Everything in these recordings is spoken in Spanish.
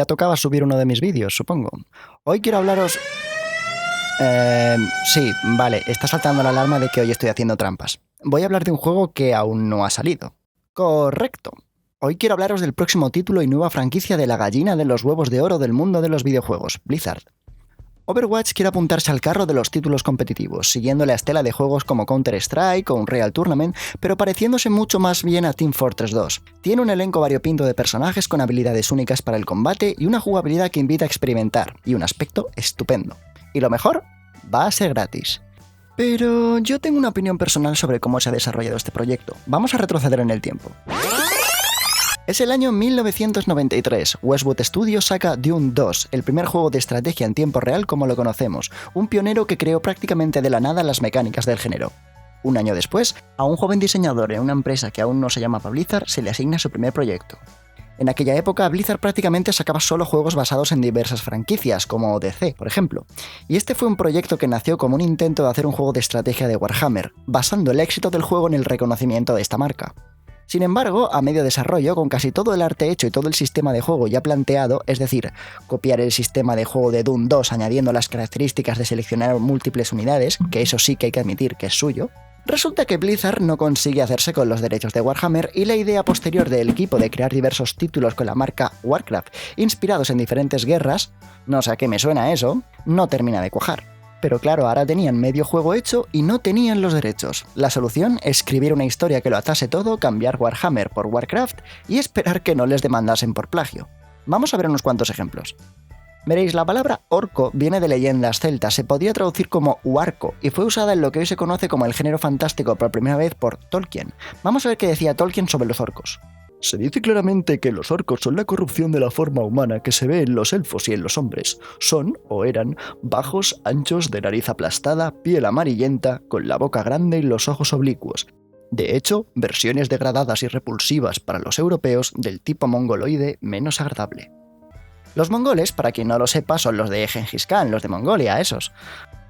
ya tocaba subir uno de mis vídeos, supongo. Hoy quiero hablaros... Sí, vale, está saltando la alarma de que hoy estoy haciendo trampas. Voy a hablar de un juego que aún no ha salido. Correcto. Hoy quiero hablaros del próximo título y nueva franquicia de la gallina de los huevos de oro del mundo de los videojuegos, Blizzard. Overwatch quiere apuntarse al carro de los títulos competitivos, siguiendo la estela de juegos como Counter-Strike o Unreal Tournament, pero pareciéndose mucho más bien a Team Fortress 2. Tiene un elenco variopinto de personajes con habilidades únicas para el combate y una jugabilidad que invita a experimentar, y un aspecto estupendo. Y lo mejor, va a ser gratis. Pero yo tengo una opinión personal sobre cómo se ha desarrollado este proyecto. Vamos a retroceder en el tiempo. Es el año 1993. Westwood Studios saca Dune 2, el primer juego de estrategia en tiempo real como lo conocemos, un pionero que creó prácticamente de la nada las mecánicas del género. Un año después, a un joven diseñador en una empresa que aún no se llamaba Blizzard se le asigna su primer proyecto. En aquella época, Blizzard prácticamente sacaba solo juegos basados en diversas franquicias, como DC, por ejemplo. Y este fue un proyecto que nació como un intento de hacer un juego de estrategia de Warhammer, basando el éxito del juego en el reconocimiento de esta marca. Sin embargo, a medio desarrollo, con casi todo el arte hecho y todo el sistema de juego ya planteado, es decir, copiar el sistema de juego de Dune 2 añadiendo las características de seleccionar múltiples unidades, que eso sí que hay que admitir que es suyo, resulta que Blizzard no consigue hacerse con los derechos de Warhammer y la idea posterior del equipo de crear diversos títulos con la marca Warcraft, inspirados en diferentes guerras, no sé a qué me suena eso, no termina de cuajar. Pero claro, ahora tenían medio juego hecho y no tenían los derechos. La solución, escribir una historia que lo atase todo, cambiar Warhammer por Warcraft y esperar que no les demandasen por plagio. Vamos a ver unos cuantos ejemplos. Veréis, la palabra orco viene de leyendas celtas, se podría traducir como huarco y fue usada en lo que hoy se conoce como el género fantástico por primera vez por Tolkien. Vamos a ver qué decía Tolkien sobre los orcos. Se dice claramente que los orcos son la corrupción de la forma humana que se ve en los elfos y en los hombres. Son, o eran, bajos, anchos, de nariz aplastada, piel amarillenta, con la boca grande y los ojos oblicuos. De hecho, versiones degradadas y repulsivas para los europeos del tipo mongoloide menos agradable. Los mongoles, para quien no lo sepa, son los de Gengis Khan, los de Mongolia, esos.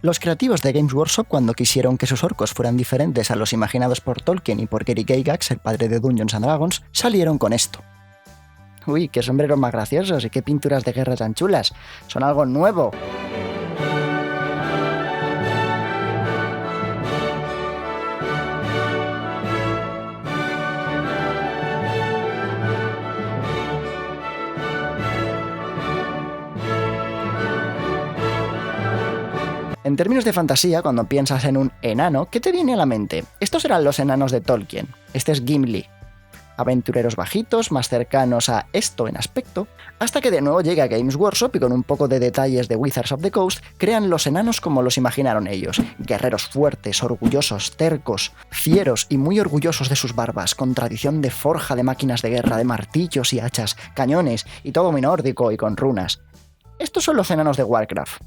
Los creativos de Games Workshop, cuando quisieron que sus orcos fueran diferentes a los imaginados por Tolkien y por Gary Gygax, el padre de Dungeons and Dragons, salieron con esto. Uy, qué sombreros más graciosos y qué pinturas de guerra tan chulas. Son algo nuevo. En términos de fantasía, cuando piensas en un enano, ¿qué te viene a la mente? Estos eran los enanos de Tolkien. Este es Gimli. Aventureros bajitos, más cercanos a esto en aspecto, hasta que de nuevo llega Games Workshop y con un poco de detalles de Wizards of the Coast, crean los enanos como los imaginaron ellos. Guerreros fuertes, orgullosos, tercos, fieros y muy orgullosos de sus barbas, con tradición de forja de máquinas de guerra, de martillos y hachas, cañones y todo muy nórdico y con runas. Estos son los enanos de Warcraft.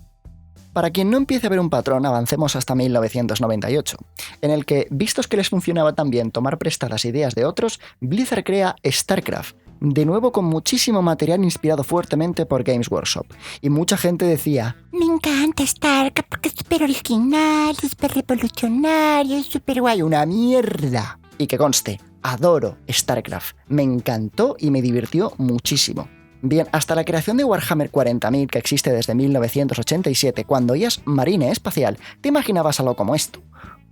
Para quien no empiece a ver un patrón, avancemos hasta 1998, en el que, vistos que les funcionaba tan bien tomar prestadas ideas de otros, Blizzard crea StarCraft, de nuevo con muchísimo material inspirado fuertemente por Games Workshop. Y mucha gente decía: me encanta StarCraft porque es súper original, es súper revolucionario, es súper guay, una mierda. Y que conste, adoro StarCraft, me encantó y me divirtió muchísimo. Bien, hasta la creación de Warhammer 40.000, que existe desde 1987, cuando oías marine espacial, te imaginabas algo como esto.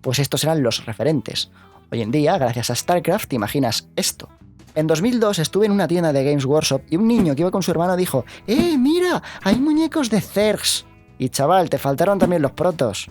Pues estos eran los referentes. Hoy en día, gracias a StarCraft, te imaginas esto. En 2002 estuve en una tienda de Games Workshop y un niño que iba con su hermano dijo: mira, hay muñecos de Zergs. Y chaval, te faltaron también los protos.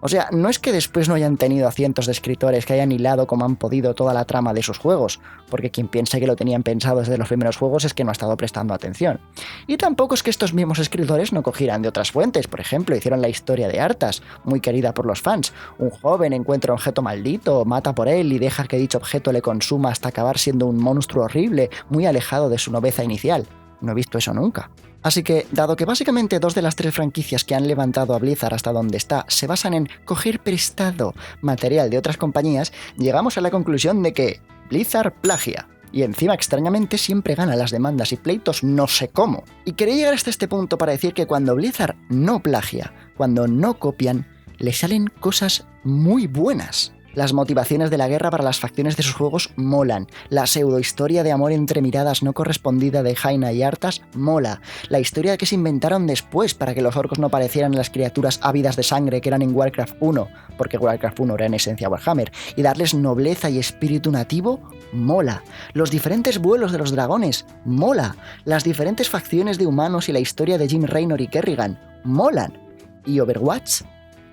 O sea, no es que después no hayan tenido a cientos de escritores que hayan hilado como han podido toda la trama de sus juegos, porque quien piensa que lo tenían pensado desde los primeros juegos es que no ha estado prestando atención. Y tampoco es que estos mismos escritores no cogieran de otras fuentes. Por ejemplo, hicieron la historia de Arthas, muy querida por los fans. Un joven encuentra un objeto maldito, mata por él y deja que dicho objeto le consuma hasta acabar siendo un monstruo horrible, muy alejado de su nobleza inicial. No he visto eso nunca. Así que, dado que básicamente 2 de las 3 franquicias que han levantado a Blizzard hasta donde está se basan en coger prestado material de otras compañías, llegamos a la conclusión de que Blizzard plagia. Y encima, extrañamente, siempre gana las demandas y pleitos no sé cómo. Y quería llegar hasta este punto para decir que cuando Blizzard no plagia, cuando no copian, le salen cosas muy buenas. Las motivaciones de la guerra para las facciones de sus juegos molan. La pseudohistoria de amor entre miradas no correspondida de Jaina y Arthas mola. La historia que se inventaron después para que los orcos no parecieran las criaturas ávidas de sangre que eran en Warcraft 1, porque Warcraft 1 era en esencia Warhammer, y darles nobleza y espíritu nativo mola. Los diferentes vuelos de los dragones mola. Las diferentes facciones de humanos y la historia de Jim Raynor y Kerrigan molan. Y Overwatch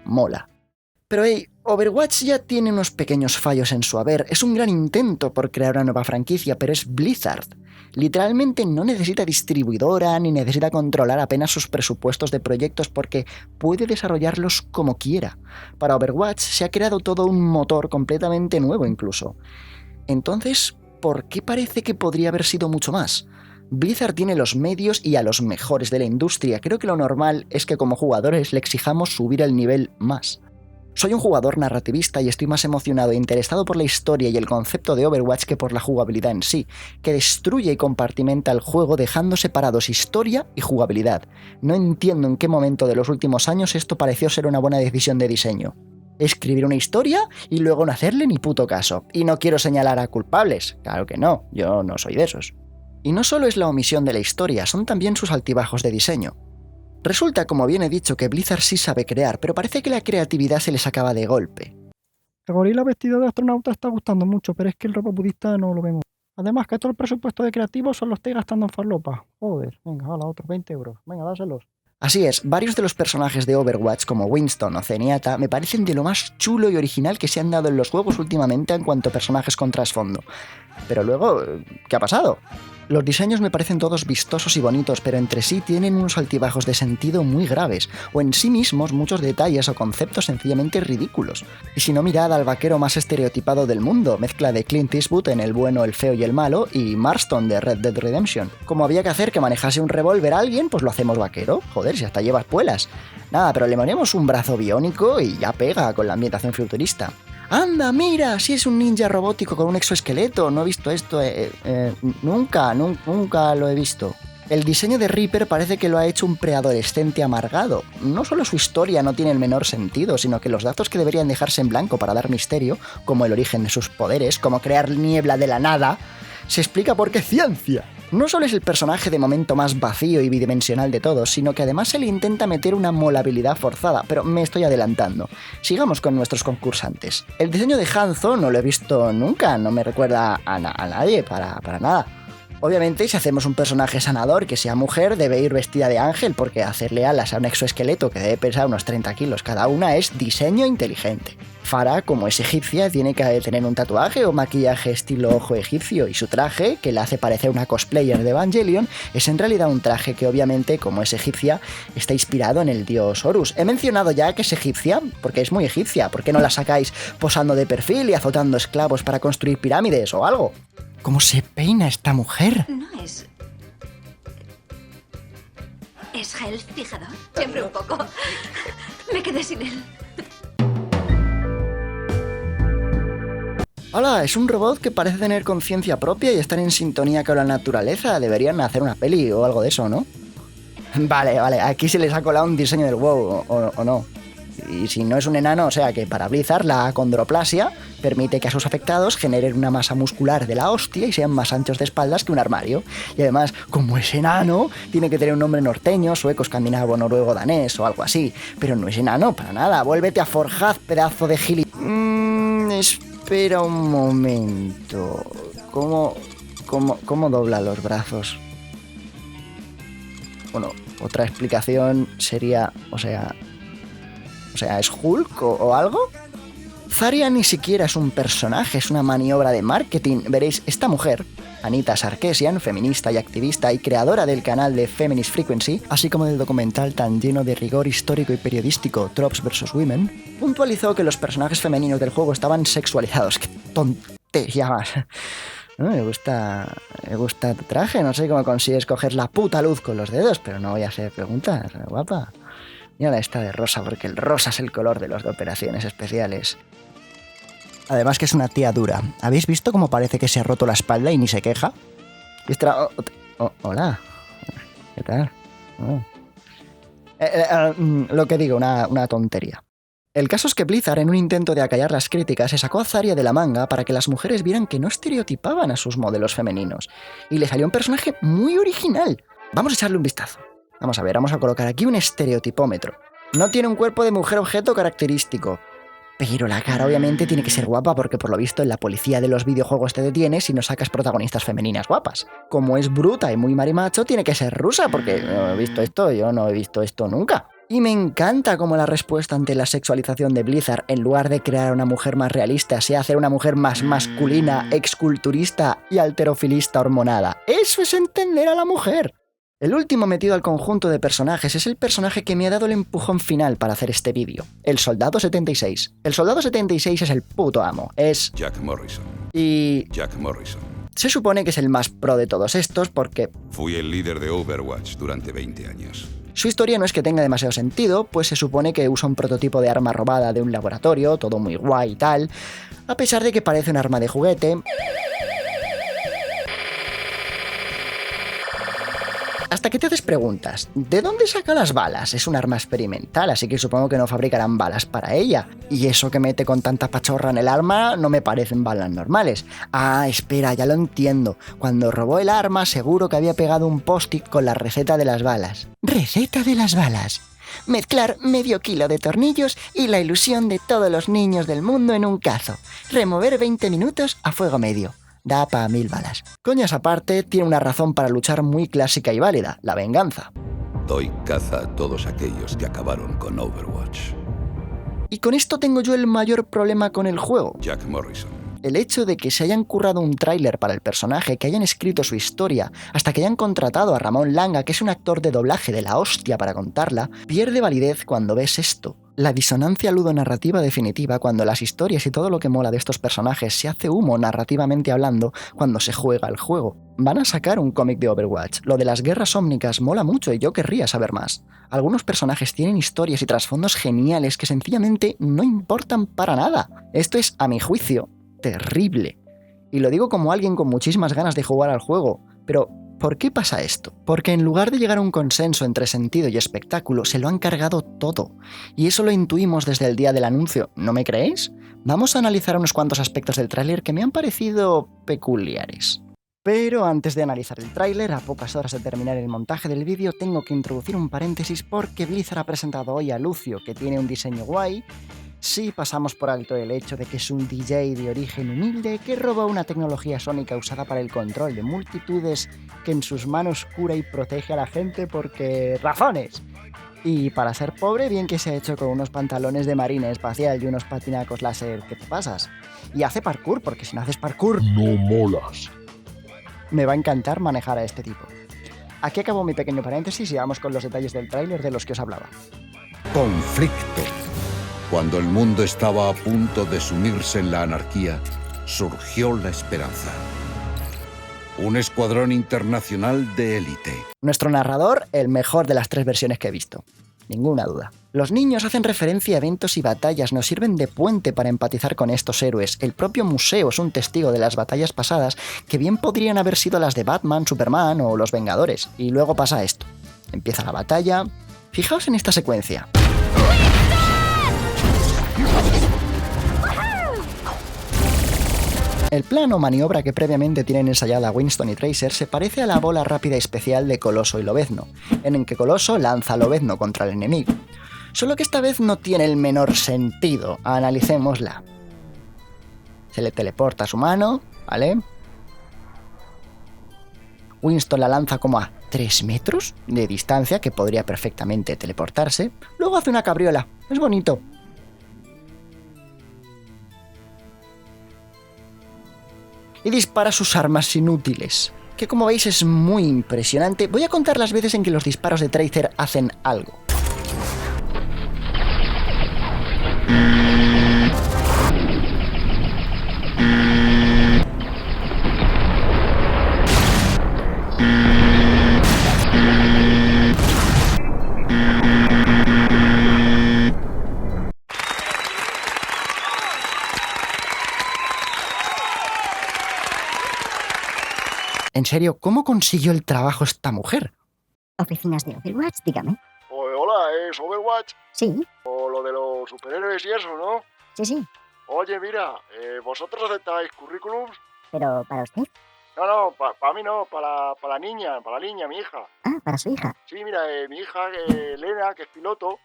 mola. Pero hey, Overwatch ya tiene unos pequeños fallos en su haber. Es un gran intento por crear una nueva franquicia, pero es Blizzard. Literalmente no necesita distribuidora ni necesita controlar apenas sus presupuestos de proyectos porque puede desarrollarlos como quiera. Para Overwatch se ha creado todo un motor completamente nuevo incluso. Entonces, ¿por qué parece que podría haber sido mucho más? Blizzard tiene los medios y a los mejores de la industria. Creo que lo normal es que como jugadores le exijamos subir el nivel más. Soy un jugador narrativista y estoy más emocionado e interesado por la historia y el concepto de Overwatch que por la jugabilidad en sí, que destruye y compartimenta el juego dejando separados historia y jugabilidad. No entiendo en qué momento de los últimos años esto pareció ser una buena decisión de diseño. Escribir una historia y luego no hacerle ni puto caso. Y no quiero señalar a culpables, claro que no, yo no soy de esos. Y no solo es la omisión de la historia, son también sus altibajos de diseño. Resulta, como bien he dicho, que Blizzard sí sabe crear, pero parece que la creatividad se les acaba de golpe. El gorila vestido de astronauta está gustando mucho, pero es que el robot budista no lo vemos. Además, que todo el presupuesto de creativos solo estoy gastando en farlopa. Joder, venga, hala, otros 20 euros. Venga, dáselos. Así es, varios de los personajes de Overwatch, como Winston o Zenyatta, me parecen de lo más chulo y original que se han dado en los juegos últimamente en cuanto a personajes con trasfondo. Pero luego, ¿qué ha pasado? Los diseños me parecen todos vistosos y bonitos, pero entre sí tienen unos altibajos de sentido muy graves, o en sí mismos muchos detalles o conceptos sencillamente ridículos. Y si no, mirad al vaquero más estereotipado del mundo, mezcla de Clint Eastwood en El bueno, el feo y el malo, y Marston de Red Dead Redemption. Como había que hacer que manejase un revólver a alguien, pues lo hacemos vaquero. Joder, si hasta lleva espuelas. Nada, pero le ponemos un brazo biónico y ya pega con la ambientación futurista. ¡Anda, mira! Si es un ninja robótico con un exoesqueleto. No he visto esto. Nunca lo he visto. El diseño de Reaper parece que lo ha hecho un preadolescente amargado. No solo su historia no tiene el menor sentido, sino que los datos que deberían dejarse en blanco para dar misterio, como el origen de sus poderes, como crear niebla de la nada, se explica porque ciencia. No solo es el personaje de momento más vacío y bidimensional de todos, sino que además se le intenta meter una molabilidad forzada, pero me estoy adelantando. Sigamos con nuestros concursantes. El diseño de Hanzo no lo he visto nunca, no me recuerda a nadie, para nada. Obviamente, si hacemos un personaje sanador que sea mujer, debe ir vestida de ángel, porque hacerle alas a un exoesqueleto que debe pesar unos 30 kilos cada una es diseño inteligente. Farah, como es egipcia, tiene que tener un tatuaje o maquillaje estilo ojo egipcio, y su traje, que la hace parecer una cosplayer de Evangelion, es en realidad un traje que obviamente, como es egipcia, está inspirado en el dios Horus. He mencionado ya que es egipcia, porque es muy egipcia. ¿Por qué no la sacáis posando de perfil y azotando esclavos para construir pirámides o algo? ¿Cómo se peina esta mujer? No es... ¿Es gel fijador? Siempre un poco. Me quedé sin él. Hola, es un robot que parece tener conciencia propia y estar en sintonía con la naturaleza. Deberían hacer una peli o algo de eso, ¿no? Vale, aquí se les ha colado un diseño del WoW, o no. Y si no es un enano, o sea que para Blizzard la acondroplasia permite que a sus afectados generen una masa muscular de la hostia y sean más anchos de espaldas que un armario. Y además, como es enano, tiene que tener un nombre norteño, sueco, escandinavo, noruego, danés o algo así. Pero no es enano para nada. Vuélvete a Forjaz, pedazo de gili... Espera un momento. ¿Cómo dobla los brazos? Bueno, otra explicación sería, o sea, ¿es Hulk o algo? Zarya ni siquiera es un personaje, es una maniobra de marketing. Veréis, esta mujer, Anita Sarkeesian, feminista y activista y creadora del canal de Feminist Frequency, así como del documental tan lleno de rigor histórico y periodístico Tropes vs. Women, puntualizó que los personajes femeninos del juego estaban sexualizados. ¡Qué tontería más! No, me gusta tu traje, no sé cómo consigues coger la puta luz con los dedos, pero no voy a hacer preguntas, guapa. Mira esta de rosa, porque el rosa es el color de los de operaciones especiales. Además que es una tía dura. ¿Habéis visto cómo parece que se ha roto la espalda y ni se queja? Hola. ¿Qué tal? Lo que digo, una tontería. El caso es que Blizzard, en un intento de acallar las críticas, se sacó a Zarya de la manga para que las mujeres vieran que no estereotipaban a sus modelos femeninos. Y le salió un personaje muy original. Vamos a echarle un vistazo. Vamos a ver, vamos a colocar aquí un estereotipómetro. No tiene un cuerpo de mujer objeto característico. Pero la cara obviamente tiene que ser guapa porque por lo visto en la policía de los videojuegos te detiene si no sacas protagonistas femeninas guapas. Como es bruta y muy marimacho, tiene que ser rusa porque no he visto esto, yo no he visto esto nunca. Y me encanta cómo la respuesta ante la sexualización de Blizzard, en lugar de crear una mujer más realista, sea hacer una mujer más masculina, exculturista y alterofilista hormonada. ¡Eso es entender a la mujer! El último metido al conjunto de personajes es el personaje que me ha dado el empujón final para hacer este vídeo, el Soldado 76. El Soldado 76 es el puto amo, es... Jack Morrison. Y... Jack Morrison. se supone que es el más pro de todos estos porque... Fui el líder de Overwatch durante 20 años. Su historia no es que tenga demasiado sentido, pues se supone que usa un prototipo de arma robada de un laboratorio, todo muy guay y tal, a pesar de que parece un arma de juguete... Hasta que te haces preguntas, ¿de dónde saca las balas? Es un arma experimental, así que supongo que no fabricarán balas para ella. Y eso que mete con tanta pachorra en el arma no me parecen balas normales. Ah, espera, ya lo entiendo. Cuando robó el arma seguro que había pegado un post-it con la receta de las balas. ¡Receta de las balas! Mezclar medio kilo de tornillos y la ilusión de todos los niños del mundo en un cazo. Remover 20 minutos a fuego medio. Da para 1000 balas. Coñas aparte, tiene una razón para luchar muy clásica y válida, la venganza. Doy caza a todos aquellos que acabaron con Overwatch. Y con esto tengo yo el mayor problema con el juego. Jack Morrison. El hecho de que se hayan currado un tráiler para el personaje, que hayan escrito su historia, hasta que hayan contratado a Ramón Langa, que es un actor de doblaje de la hostia para contarla, pierde validez cuando ves esto. La disonancia ludonarrativa definitiva cuando las historias y todo lo que mola de estos personajes se hace humo narrativamente hablando cuando se juega el juego. Van a sacar un cómic de Overwatch. Lo de las guerras ómnicas mola mucho y yo querría saber más. Algunos personajes tienen historias y trasfondos geniales que sencillamente no importan para nada. Esto es, a mi juicio, terrible. Y lo digo como alguien con muchísimas ganas de jugar al juego, pero ¿por qué pasa esto? Porque en lugar de llegar a un consenso entre sentido y espectáculo, se lo han cargado todo. Y eso lo intuimos desde el día del anuncio, ¿no me creéis? Vamos a analizar unos cuantos aspectos del tráiler que me han parecido peculiares. Pero antes de analizar el tráiler, a pocas horas de terminar el montaje del vídeo, tengo que introducir un paréntesis porque Blizzard ha presentado hoy a Lucio, que tiene un diseño guay. Sí, pasamos por alto el hecho de que es un DJ de origen humilde que roba una tecnología sónica usada para el control de multitudes que en sus manos cura y protege a la gente porque... ¡razones! Y para ser pobre, bien que se ha hecho con unos pantalones de marina espacial y unos patinacos láser, ¿qué te pasas? Y hace parkour, porque si no haces parkour... ¡no molas! Me va a encantar manejar a este tipo. Aquí acabo mi pequeño paréntesis y vamos con los detalles del tráiler de los que os hablaba. Conflicto. Cuando el mundo estaba a punto de sumirse en la anarquía, surgió la esperanza. Un escuadrón internacional de élite. Nuestro narrador, el mejor de las 3 versiones que he visto. Ninguna duda. Los niños hacen referencia a eventos y batallas, nos sirven de puente para empatizar con estos héroes. El propio museo es un testigo de las batallas pasadas que bien podrían haber sido las de Batman, Superman o los Vengadores. Y luego pasa esto. Empieza la batalla. Fijaos en esta secuencia. El plan o maniobra que previamente tienen ensayada Winston y Tracer se parece a la bola rápida especial de Coloso y Lobezno, en el que Coloso lanza a Lobezno contra el enemigo. Solo que esta vez no tiene el menor sentido. Analicémosla. Se le teleporta a su mano, ¿vale? Winston la lanza como a 3 metros de distancia, que podría perfectamente teleportarse. Luego hace una cabriola. Es bonito. Y dispara sus armas inútiles, que como veis es muy impresionante. Voy a contar las veces en que los disparos de Tracer hacen algo. En serio, ¿cómo consiguió el trabajo esta mujer? Oficinas de Overwatch, dígame. Hola, ¿es Overwatch? Sí, ¿O lo de los los superhéroes y eso, ¿no? Sí, sí, Oye, mira, ¿vosotros aceptáis currículums? pero ¿para usted? No, para mí no, para la niña, mi hija. Ah, para su hija. Sí, mira, mi hija, Elena, que es piloto,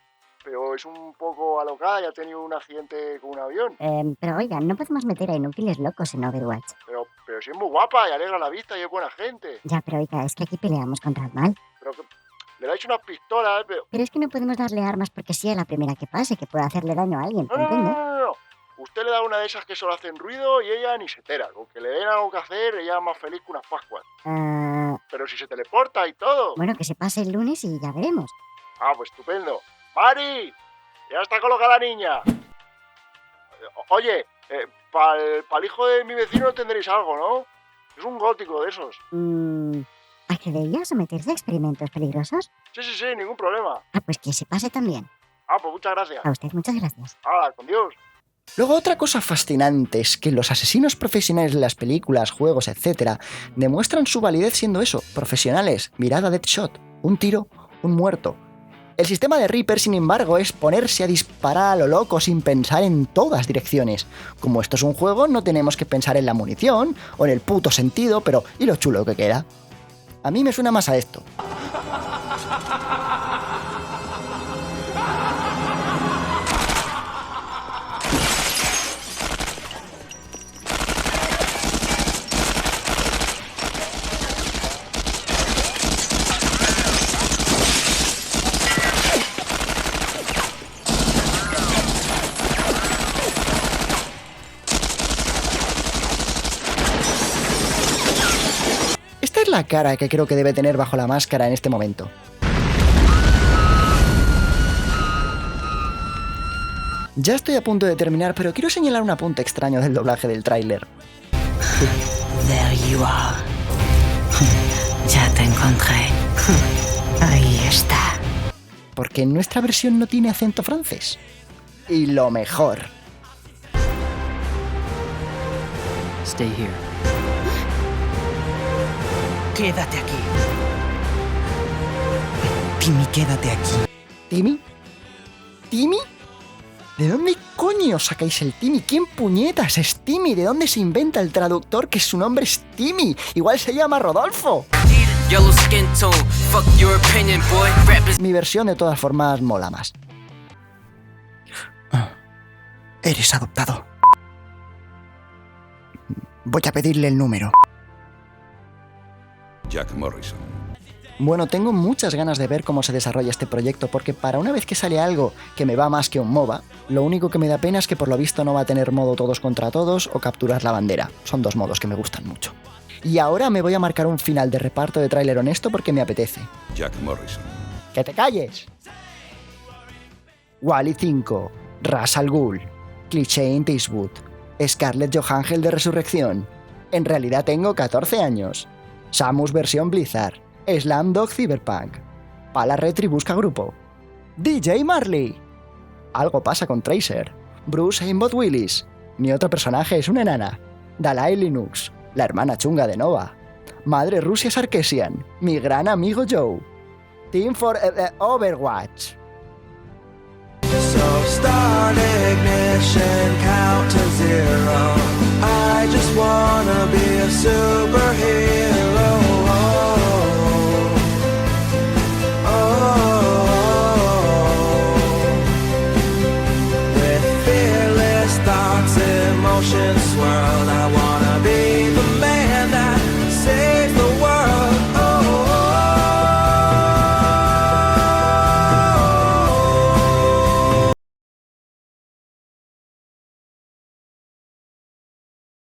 pero es un poco alocada y ha tenido un accidente con un avión. Pero oiga, no podemos meter a inútiles locos en Overwatch. Pero sí es muy guapa y alegra la vista y es buena gente. Ya, pero oiga, es que aquí peleamos contra el mal. Pero que le dais unas pistolas, pero... Pero es que no podemos darle armas porque sea la primera que pase, que pueda hacerle daño a alguien, No, no, ¿entiende? no. Usted le da una de esas que solo hacen ruido y ella ni se entera. Con que le den algo que hacer, ella es más feliz que unas pascuas. Pero si se teleporta y todo. Bueno, que se pase el lunes y ya veremos. Ah, pues estupendo. ¡Mari! Ya está colocada la niña. Oye, para el hijo de mi vecino tendréis algo, ¿no? Es un gótico de esos. ¿Accedería a someterse a experimentos peligrosos? Sí, ningún problema. Ah, pues que se pase también. Ah, pues muchas gracias. A usted, muchas gracias. Hala, con Dios. Luego, otra cosa fascinante es que los asesinos profesionales de las películas, juegos, etc., demuestran su validez siendo eso, profesionales, mirada Deadshot, un tiro, un muerto. El sistema de Reaper, sin embargo, es ponerse a disparar a lo loco sin pensar en todas direcciones. Como esto es un juego, no tenemos que pensar en la munición o en el puto sentido, pero ¿y lo chulo que queda? A mí me suena más a esto. Esta es la cara que creo que debe tener bajo la máscara en este momento. Ya estoy a punto de terminar, pero quiero señalar un apunte extraño del doblaje del tráiler. There you are. Ya te encontré. Ahí está. Porque en nuestra versión no tiene acento francés. Y lo mejor. Stay here. Quédate aquí. Timmy, quédate aquí. ¿Timmy? ¿Timmy? ¿De dónde coño sacáis el Timmy? ¿Quién puñetas es Timmy? ¿De dónde se inventa el traductor que su nombre es Timmy? Igual se llama Rodolfo. Mi versión de todas formas mola más. Eres adoptado. Voy a pedirle el número. Jack Morrison. Bueno, tengo muchas ganas de ver cómo se desarrolla este proyecto, porque para una vez que sale algo que me va más que un MOBA, lo único que me da pena es que por lo visto no va a tener modo todos contra todos o capturar la bandera. Son dos modos que me gustan mucho. Y ahora me voy a marcar un final de reparto de tráiler honesto porque me apetece. Jack Morrison. ¡Que te calles! Wall-E 5, Ra's al Ghul, Cliché Eastwood, Scarlett Johansson de Resurrección. En realidad tengo 14 años. Samus versión Blizzard. Slamdog Cyberpunk. Pala Retri busca grupo. DJ Marley. Algo pasa con Tracer. Bruce Aimbot Willis. Mi otro personaje es una enana. Dalai Linux, la hermana chunga de Nova. Madre Rusia Sarkisian. Mi gran amigo Joe. Team for Overwatch. So start ignition, count to zero. I just wanna be a superhero. With fearless thoughts, emotions swirled, I want